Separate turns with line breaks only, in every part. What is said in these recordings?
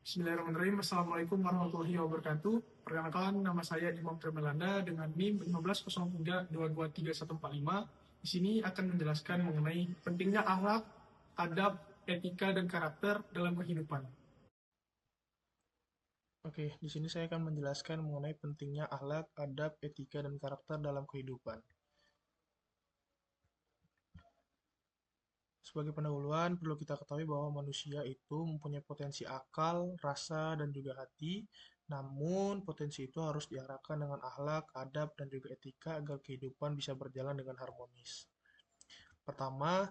Bismillahirrahmanirrahim. Assalamualaikum warahmatullahi wabarakatuh. Perkenalkan, nama saya Imam Tremelanda dengan NIM 1503223145. Di sini akan menjelaskan mengenai pentingnya akhlak, adab, etika, dan karakter dalam kehidupan.
Oke, di sini saya akan menjelaskan mengenai pentingnya akhlak, adab, etika, dan karakter dalam kehidupan. Sebagai pendahuluan, perlu kita ketahui bahwa manusia itu mempunyai potensi akal, rasa, dan juga hati. Namun, potensi itu harus diarahkan dengan akhlak, adab, dan juga etika agar kehidupan bisa berjalan dengan harmonis. Pertama,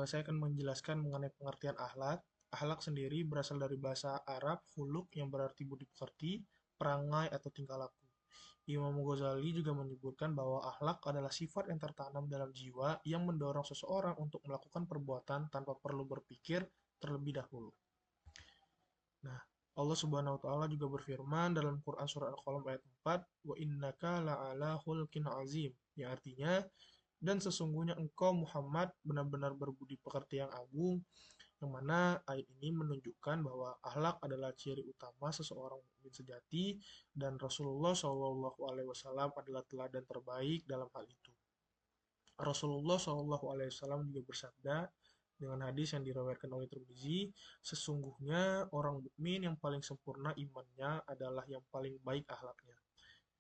saya akan menjelaskan mengenai pengertian akhlak. Akhlak sendiri berasal dari bahasa Arab huluk yang berarti budi pekerti, perangai atau tingkah laku. Imam Ghazali juga menyebutkan bahwa akhlak adalah sifat yang tertanam dalam jiwa yang mendorong seseorang untuk melakukan perbuatan tanpa perlu berpikir terlebih dahulu. Nah, Allah Subhanahu wa taala juga berfirman dalam Quran surah Al-Qalam ayat 4, "Wa innaka la'ala khulqin azim." Yang artinya, dan sesungguhnya engkau Muhammad benar-benar berbudi pekerti yang agung, yang mana ayat ini menunjukkan bahwa akhlak adalah ciri utama seseorang mukmin sejati dan Rasulullah Shallallahu Alaihi Wasallam adalah teladan terbaik dalam hal itu. Rasulullah Shallallahu Alaihi Wasallam juga bersabda dengan hadis yang diriwayatkan oleh Tirmizi, sesungguhnya orang mukmin yang paling sempurna imannya adalah yang paling baik akhlaknya.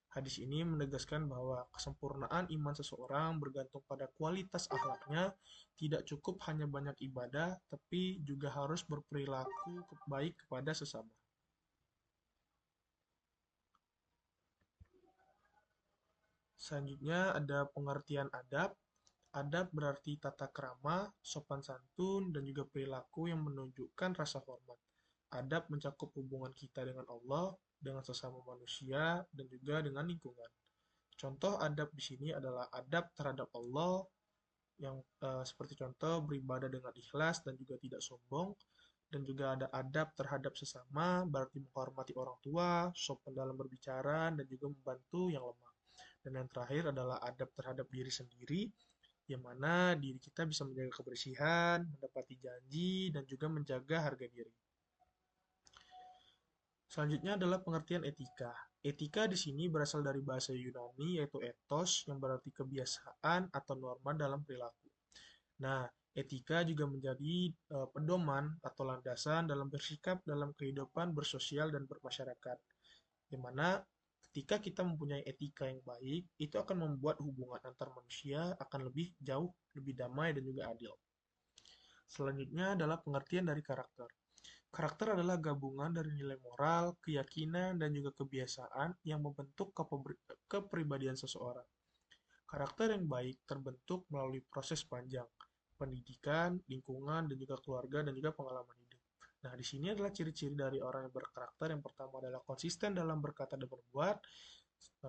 Hadis ini menegaskan bahwa kesempurnaan iman seseorang bergantung pada kualitas akhlaknya, tidak cukup hanya banyak ibadah, tapi juga harus berperilaku baik kepada sesama. Selanjutnya ada pengertian adab. Adab berarti tata krama, sopan santun, dan juga perilaku yang menunjukkan rasa hormat. Adab mencakup hubungan kita dengan Allah, dengan sesama manusia, dan juga dengan lingkungan. Contoh adab di sini adalah adab terhadap Allah yang seperti contoh beribadah dengan ikhlas dan juga tidak sombong, dan juga ada adab terhadap sesama berarti menghormati orang tua, sopan dalam berbicara, dan juga membantu yang lemah. Dan yang terakhir adalah adab terhadap diri sendiri, yang mana diri kita bisa menjaga kebersihan, mendapati janji, dan juga menjaga harga diri. Selanjutnya adalah pengertian etika. Etika di sini berasal dari bahasa Yunani yaitu ethos yang berarti kebiasaan atau norma dalam perilaku. Nah, etika juga menjadi pedoman atau landasan dalam bersikap dalam kehidupan bersosial dan bermasyarakat. Di mana ketika kita mempunyai etika yang baik, itu akan membuat hubungan antar manusia akan lebih jauh, lebih damai dan juga adil. Selanjutnya adalah pengertian dari karakter. Karakter adalah gabungan dari nilai moral, keyakinan, dan juga kebiasaan yang membentuk kepribadian seseorang. Karakter yang baik terbentuk melalui proses panjang, pendidikan, lingkungan, dan juga keluarga, dan juga pengalaman hidup. Nah, di sini adalah ciri-ciri dari orang yang berkarakter. Yang pertama adalah konsisten dalam berkata dan berbuat.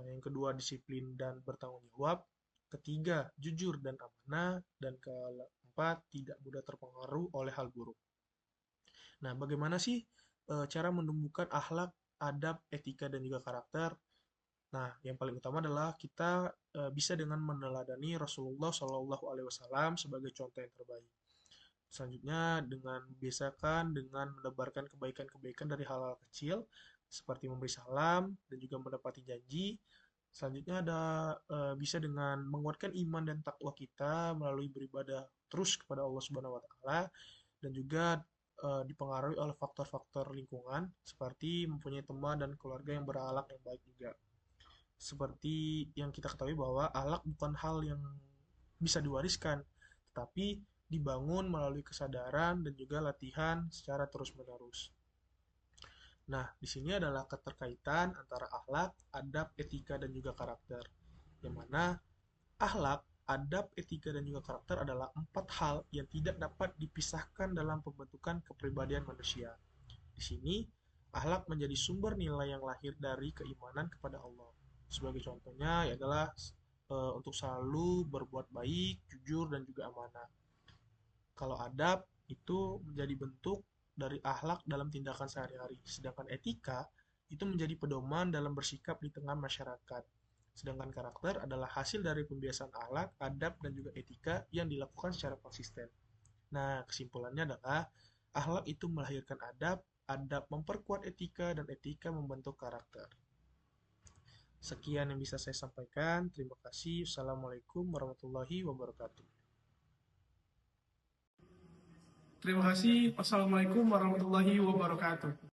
Yang kedua, disiplin dan bertanggung jawab. Ketiga, jujur dan amanah. Dan keempat, tidak mudah terpengaruh oleh hal buruk. Nah, bagaimana sih cara menumbuhkan akhlak, adab, etika, dan juga karakter? Nah, yang paling utama adalah kita bisa dengan meneladani Rasulullah Shallallahu Alaihi Wasallam sebagai contoh yang terbaik. Selanjutnya dengan membiasakan dengan menebarkan kebaikan-kebaikan dari hal-hal kecil seperti memberi salam dan juga menepati janji. Selanjutnya ada bisa dengan menguatkan iman dan takwa kita melalui beribadah terus kepada Allah Subhanahu wa taala dan juga dipengaruhi oleh faktor-faktor lingkungan seperti mempunyai teman dan keluarga yang berakhlak yang baik juga. Seperti yang kita ketahui bahwa akhlak bukan hal yang bisa diwariskan, tetapi dibangun melalui kesadaran dan juga latihan secara terus-menerus. Nah, di sini adalah keterkaitan antara akhlak, adab, etika, dan juga karakter. Yang mana akhlak, adab, etika, dan juga karakter adalah empat hal yang tidak dapat dipisahkan dalam pembentukan kepribadian manusia. Di sini, akhlak menjadi sumber nilai yang lahir dari keimanan kepada Allah. Sebagai contohnya adalah untuk selalu berbuat baik, jujur, dan juga amanah. Kalau adab itu menjadi bentuk dari akhlak dalam tindakan sehari-hari, sedangkan etika itu menjadi pedoman dalam bersikap di tengah masyarakat. Sedangkan karakter adalah hasil dari pembiasaan akhlak, adab, dan juga etika yang dilakukan secara konsisten. Nah, kesimpulannya adalah akhlak itu melahirkan adab, adab memperkuat etika, dan etika membentuk karakter. Sekian yang bisa saya sampaikan. Terima kasih. Assalamualaikum warahmatullahi wabarakatuh.
Terima kasih. Wassalamualaikum warahmatullahi wabarakatuh.